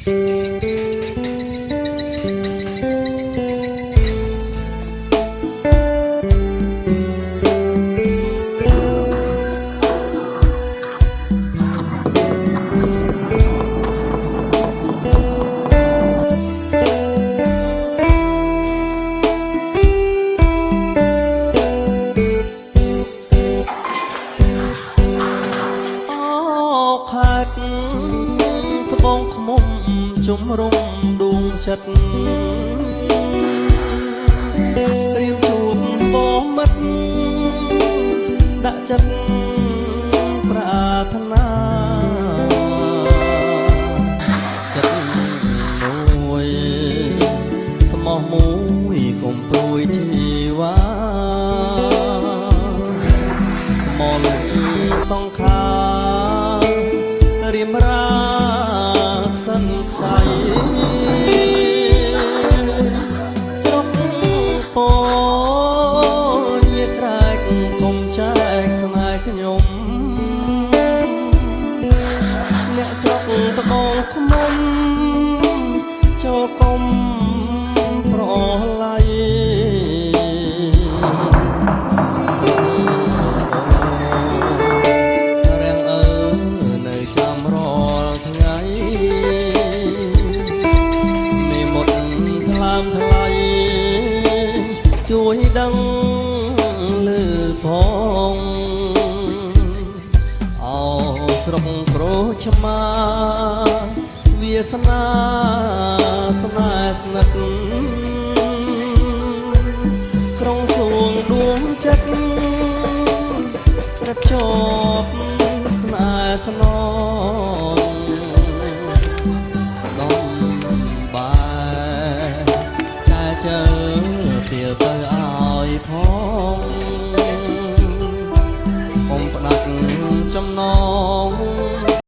ត្បូងខ្មុំជំរុំដួងចិត្តរៀបជួបបងមិត្តដាក់ចិត្តប្រាថ្នាចិត្តមួយស្មោះមួយកុំព្រួយជីវ៉ាស្មោះលុយសង្ខារៀមរាក្សិនខ្សៃស្រុកពោញាក្រែកកុំចែកស្នេហ៍ខ្ញុំអ្នកស្រុកត្បូងខ្មុំចូលកុំប្រឡ័យជួយដឹងលឺផងអោស្រុកប្រុសឆ្មាវាសនាស្នេហ៍ស្និទ្ធក្រុងសួងដួងចិត្តរត់ជាប់ស្នេហ៍ស្នង